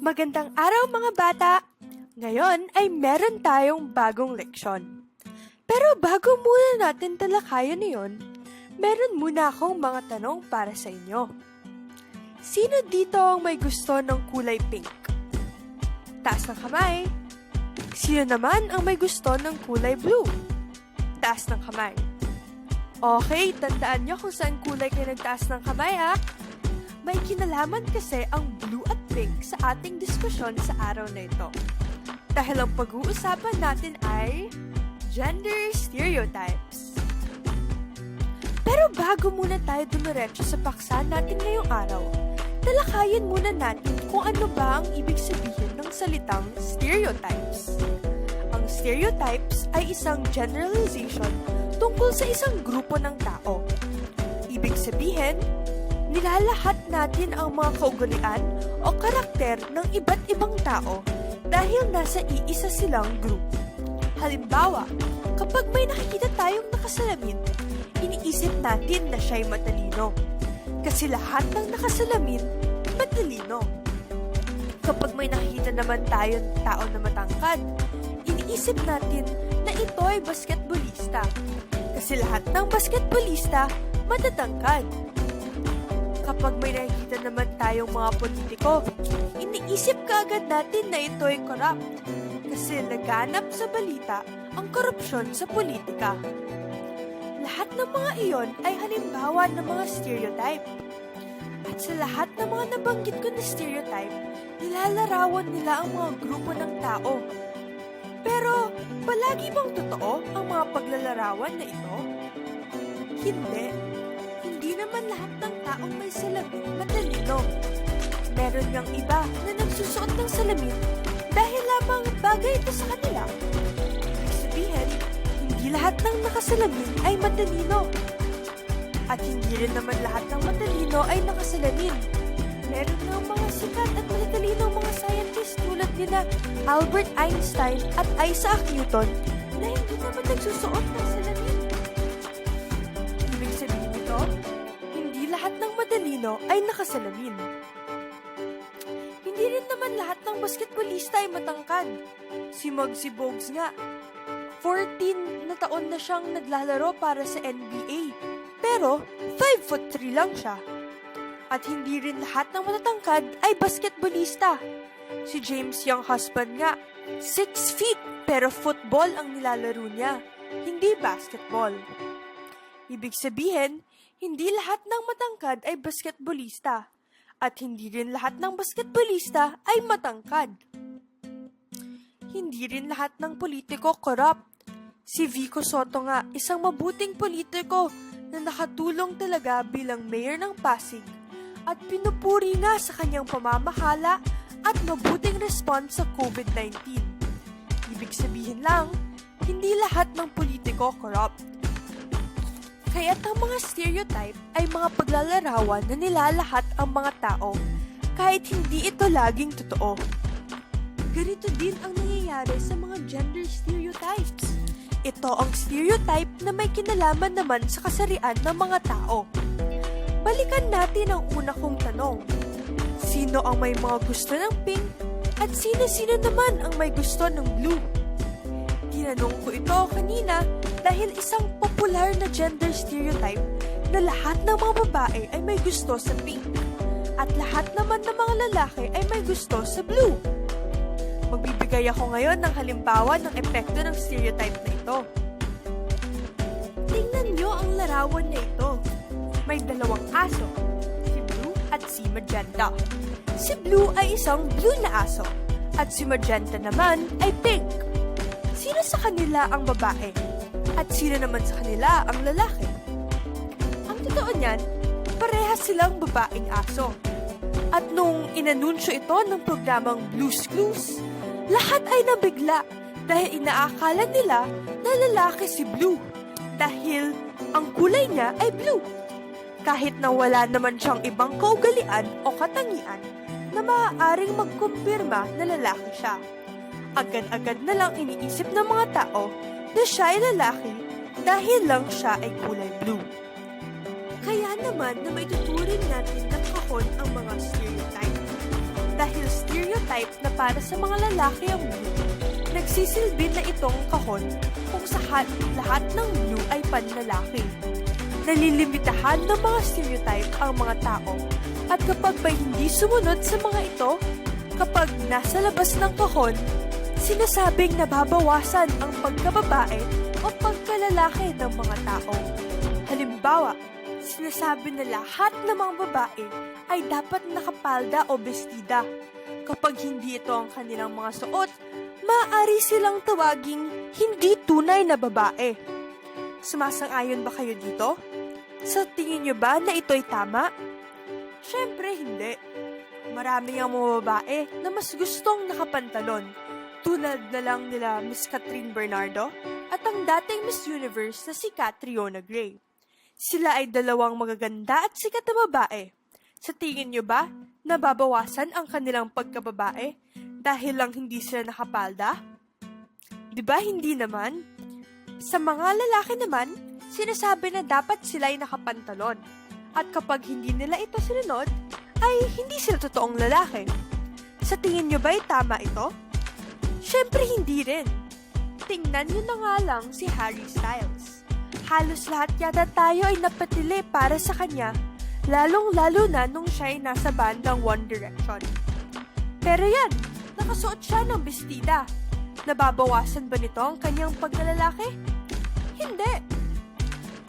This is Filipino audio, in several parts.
Magandang araw mga bata! Ngayon ay meron tayong bagong leksyon. Pero bago muna natin talakayan iyon, meron muna akong mga tanong para sa inyo. Sino dito ang may gusto ng kulay pink? Taas ng kamay. Sino naman ang may gusto ng kulay blue? Taas ng kamay. Okay, tandaan nyo kung saan kulay kayo nagtaas ng kamay ha. May kinalaman kasi ang blue at pink sa ating diskusyon sa araw na ito. Dahil ang pag-uusapan natin ay gender stereotypes. Pero bago muna tayo dumiretso sa paksa natin ngayong araw, talakayin muna natin kung ano ba ang ibig sabihin ng salitang stereotypes. Ang stereotypes ay isang generalization tungkol sa isang grupo ng tao. Ibig sabihin, nilalahat natin ang mga kaugalian o karakter ng iba't ibang tao dahil nasa iisa silang group. Halimbawa, kapag may nakikita tayong nakasalamin, iniisip natin na siya'y matalino. Kasi lahat ng nakasalamin, matalino. Kapag may nakikita naman tayong tao na matangkad, iniisip natin na ito ay basketballista. Kasi lahat ng basketballista, matatangkad. Kapag may nakikita naman tayong mga politiko, iniisip kaagad natin na ito ay corrupt kasi laganap sa balita ang korupsyon sa politika. Lahat ng mga iyon ay halimbawa ng mga stereotype. At sa lahat ng mga nabanggit ko na stereotype, nilalarawan nila ang mga grupo ng tao. Pero, palagi bang totoo ang mga paglalarawan na ito? Hindi. Hindi naman lahat ng taong may salamin matalino. Meron ngang iba na nagsusuot ng salamin dahil lamang bagay ito sa kanila. Ibig sabihin, hindi lahat ng nakasalamin ay matalino. At hindi rin naman lahat ng matalino ay nakasalamin. Meron ng mga sikat at matatalino mga scientist tulad nila Albert Einstein at Isaac Newton na hindi naman nagsusuot ng salamin. Ibig sabihin nito, hindi lahat ng matalino ay nakasalamin. Hindi rin naman lahat ng basketballista ay matangkad. Si Muggsy Bogues nga, 14 na taon na siyang naglalaro para sa NBA. Pero, 5'3" lang siya. At hindi rin lahat ng matatangkad ay basketballista. Si James Young husband nga, 6 feet pero football ang nilalaro niya, hindi basketball. Ibig sabihin, hindi lahat ng matangkad ay basketballista. At hindi rin lahat ng basketballista ay matangkad. Hindi rin lahat ng politiko corrupt. Si Vico Soto nga, isang mabuting politiko na nakatulong talaga bilang mayor ng Pasig at pinupuri nga sa kanyang pamamahala at mabuting response sa COVID-19. Ibig sabihin lang, hindi lahat ng politiko corrupt. Kaya't ang mga stereotype ay mga paglalarawan na nilalahat ang mga tao kahit hindi ito laging totoo. Ganito din ang nangyayari sa mga gender stereotypes. Ito ang stereotype na may kinalaman naman sa kasarian ng mga tao. Balikan natin ang una kong tanong. Sino ang may mga gusto ng pink at sino-sino naman ang may gusto ng blue? Tinanong ko ito kanina dahil isang popular na gender stereotype na lahat ng mga babae ay may gusto sa pink at lahat naman ng mga lalaki ay may gusto sa blue. Magbibigay ako ngayon ng halimbawa ng epekto ng stereotype na ito. Tingnan nyo ang larawan na ito. May dalawang aso, si Blue at si Magenta. Si Blue ay isang blue na aso at si Magenta naman ay pink. Sino sa kanila ang babae? At sino naman sa kanila ang lalaki? Ang totoo niyan, parehas silang babaeng aso. At nung inanunsyo ito ng programang Blue's Clues, lahat ay nabigla dahil inaakala nila na lalaki si Blue dahil ang kulay niya ay blue. Kahit na wala naman siyang ibang kaugalian o katangian na maaaring magkumpirma na lalaki siya. Agad-agad na lang iniisip ng mga tao na siya ay lalaki dahil lang siya ay kulay blue. Kaya naman na may tuturing natin ng kahon ang mga stereotype. dahil stereotype na para sa mga lalaki ang blue. Nagsisilbi na itong kahon kung saan lahat ng blue ay panlalaki. Nalilimitahan ng mga stereotype ang mga tao at kapag may hindi sumunod sa mga ito, kapag nasa labas ng kahon, sinasabing nababawasan ang pagkababae o pagkalalaki ng mga tao. Halimbawa, sinasabi na lahat ng mga babae ay dapat nakapalda o bestida. Kapag hindi ito ang kanilang mga suot, maaari silang tawaging hindi tunay na babae. Sumasang-ayon ba kayo dito? Sa tingin nyo ba na ito'y tama? Siyempre hindi. Marami ang mga babae na mas gustong nakapantalon, tulad na lang nila Miss Catherine Bernardo at ang dating Miss Universe na si Catriona Gray. Sila ay dalawang magaganda at sikat na babae. Sa tingin nyo ba, nababawasan ang kanilang pagkababae dahil lang hindi sila nakapalda? Diba hindi naman? Sa mga lalaki naman, sinasabi na dapat sila ay nakapantalon. At kapag hindi nila ito sinunod, ay hindi sila totoong lalaki. Sa tingin nyo ba ay tama ito? Siyempre hindi rin. Tingnan nyo na nga lang si Harry Styles. Halos lahat yata tayo ay napatili para sa kanya, lalong-lalo na nung siya ay nasa bandang One Direction. Pero yan, nakasuot siya ng bestida. Nababawasan ba nito ang kanyang pagkalalaki? Hindi.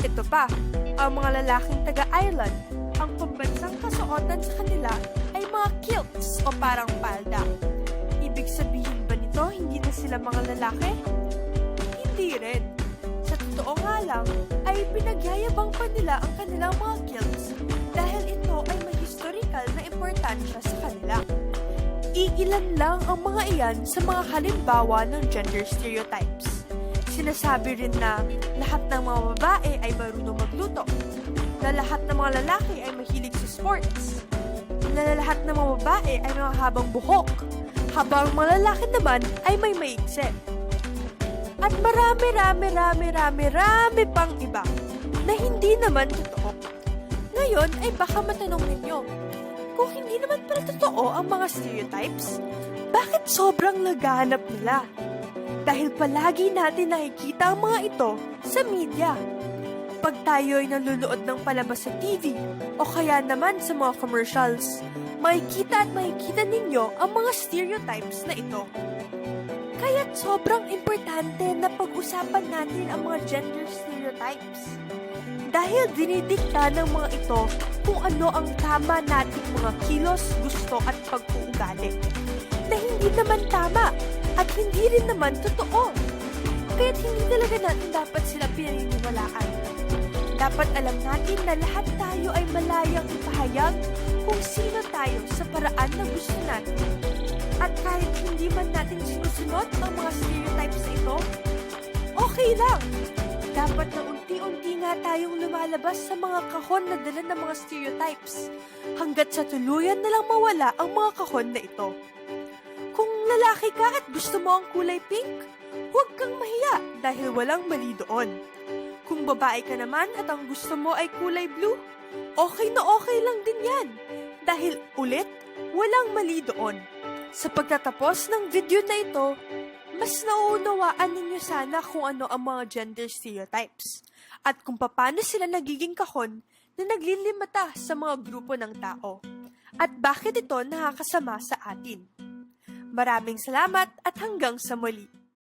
Ito pa, ang mga lalaking taga-Ireland, ang pambansang kasuotan sa kanila ay mga kilts o parang palda. Ibig sabihin ba nito hindi na sila mga lalaki? Hindi rin. Sa totoo nga lang, ay pinagyayabang pa nila ang kanilang mga kilts dahil ito ay may historical na importansya sa kanila. Iilan lang ang mga iyan sa mga halimbawa ng gender stereotypes. Sinasabi rin na lahat ng mga babae ay marunong magluto, na lahat ng mga lalaki ay mahilig sa sports, na lahat ng mga babae ay may mahabang buhok, habang mga lalaki naman ay may maigsi. At marami pang iba na hindi naman totoo. Ngayon ay baka matanong ninyo, kung hindi naman pala totoo ang mga stereotypes, bakit sobrang naghahanap nila? Dahil palagi natin nakikita ang mga ito sa media. Pag tayo ay nanunood ng palabas sa TV o kaya naman sa mga commercials, makikita ninyo ang mga stereotypes na ito. Kaya't sobrang importante na pag-usapan natin ang mga gender stereotypes. Dahil dinidikta ng mga ito kung ano ang tama nating mga kilos, gusto at pag-uugali. Na hindi naman tama at hindi rin naman totoo. Kaya't hindi talaga natin dapat sila pinaniniwalaan. Dapat alam natin na lahat tayo ay malayang ipahayag kung sino tayo sa paraan na gusto natin. At kahit hindi man natin sinusunod ang mga stereotypes na ito, okay lang. Dapat na unti-unti nga tayong lumalabas sa mga kahon na dala ng mga stereotypes hanggat sa tuluyan na lang mawala ang mga kahon na ito. Kung lalaki ka at gusto mo ang kulay pink, huwag kang mahiya dahil walang mali doon. Kung babae ka naman at ang gusto mo ay kulay blue, okay na okay lang din yan. Dahil ulit, walang mali doon. Sa pagtatapos ng video na ito, mas nauunawaan ninyo sana kung ano ang mga gender stereotypes at kung paano sila nagiging kahon na naglilimata sa mga grupo ng tao at bakit ito nakakasama sa atin. Maraming salamat at hanggang sa muli.